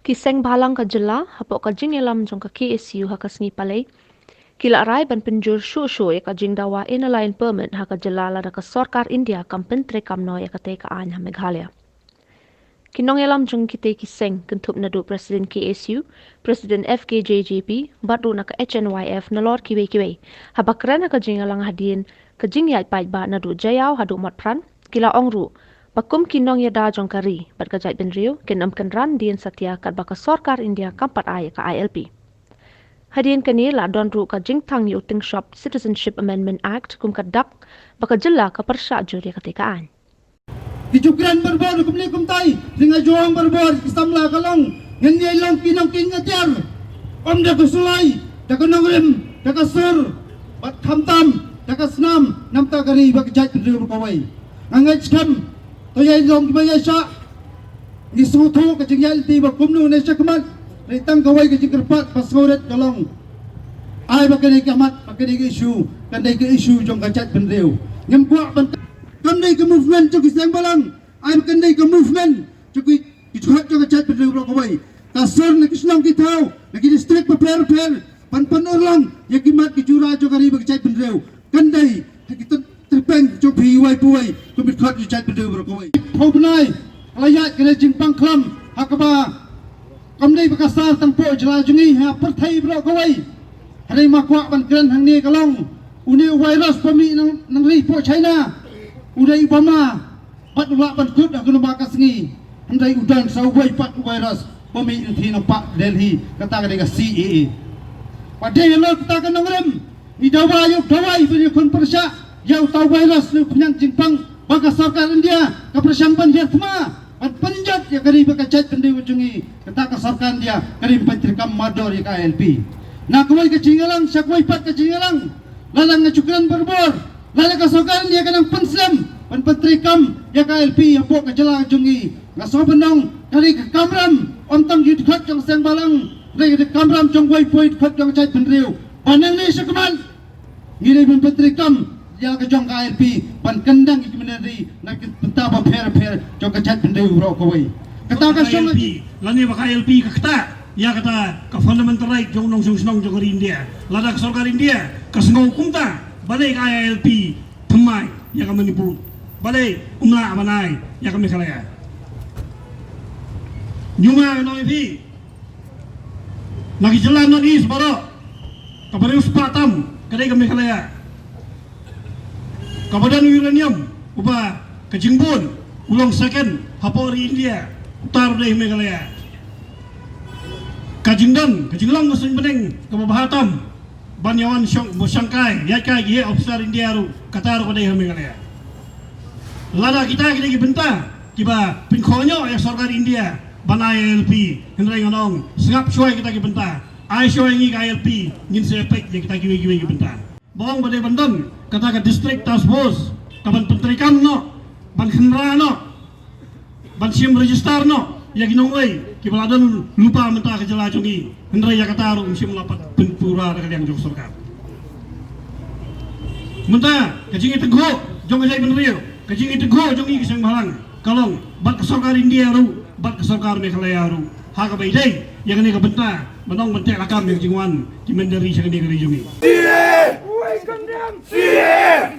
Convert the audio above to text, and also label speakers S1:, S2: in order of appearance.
S1: Kiseng balang ka jela, hapok ka jing elam jong ka KSU haka sngi palay. Kila rai ban penjur shu ya ka jing dawa inaline permit haka jela lada ka sorkar India kam pentre kam no ya ka te ka anya Meghalaya. Kinong elam jong kite kiseng kentup nadu Presiden KSU, Presiden FKJJP, batu na ka HNYF na lor kiwe. Habakran haka jing elang hadin ka jing yai pait ba nadu jayaw hadu matpran, kila ongru. Bakum kinong ya da jong kari, bat ka jait ben riu, kinam kan ran dien satya kat baka sorkar India kampat ay ka ILP. Hadien kani la don ru ka jingtang yu ting shop Citizenship Amendment Act kum ka dak baka jela ka persya juri ka tekaan.
S2: Kijukran berbor kumni kumtai, dengan juang berbor istamla kalong, ngenyai long kinong king ngajar, om dah kusulai, dah kenongrim, dah kasur, bat kamtam, dah kasnam, nam takari baka jait ben riu berkawai. Angaj kam, toyai long kibaya syak, ni sutu ka jingyal ti bakumnu na siya kamat, ritang kawai ka jingkerpat pasngoret kalong. Ay bakani kamat, bakani ka isu, kanday ka isu jong kachat ben riu. Ngemkuak ban kanday ka movement jong kisang balang, ay kanday ka movement jong kichuhat jong kachat ben riu kawai. Kasur na kisnong kitaw, na kinistrict pa per, pan urlang, yakimat kijura jong kari bakachat ben riu. Kanday, kita terpeng jong piwai puwai, kumit khat jong kachat ben riu kawai. Pau alayat kena jimpang klam hakaba kamdai bakasar tampo jela jungi ha perthai bro kawai hari makwa ban kren hang ni kalong uni virus pami nang ri po China udai Obama pat ula ban kut aku nama kasngi handai udan sawai pat virus pami thi nampak Delhi kata ka CAA padai lo kata ka nangrem ni dawai bini kun persya yau tahu virus lu penyang jimpang baka sarkar India ka persyampan dia tma at panjat ya kari bakachat pendi ujungi kata ka sarkar India kari pentrikam mador ya KLP na kawai ka jingalang sakwai pat ka jingalang lalang ngacukran berbor lalang ka sarkar India kanang penslam pan pentrikam ya KLP ya po ka jela ujungi ngaso benong kari ka kamram ontang yud khat jong sang balang rai ka kamram jong wai poit khat jong chat penriu panang ni sakman ngiri pan pentrikam ya ka jong KLP pan kendang ikmenari nak pentaba per jong kachat pendeu bro kawai kata ka song
S3: lani ba KLP ka kata ya kata ka fundamental right jong nong snong jong India lada ka sarkar India ka sngo kumta balai ka KLP pemai ya ka Manipur balai umla amanai ya ka Meghalaya nyuma no ipi lagi jalan no is baro ka Bareus Patam kadai ka Meghalaya Kabadan uranium ubah ke Jingbun ulong second hapori India utar dari Meghalaya Kajingdan Kajinglang musim beneng ke Bahatam Banyawan Bosangkai Yakai Gihe officer India ru Qatar ko dari Meghalaya lada kita benta kiba pinkonyo ya sarkar India banai LP hendrai ngonong sengap syoi kita benta ai syoi ngi KLP ngin sepek ya kita giwe benta bawang badai bandan kata ka district task force kaban pentrikam no ban khenra no ban sim register no ya ginongwei kibaladan lupa menta ka jela jungi hendra ya kata ru sim lapat penpura ka yang jong sarkar menta kajing tegho jong ajai benrio kajing tegho jongi kisang balang kalong bat ka sarkar India ru bat ka sarkar Meghalaya ru ha ka baidai yang ni ka benta menong mentek lakam yang jingwan kimendari sang ni ka jungi
S4: We condemn CA!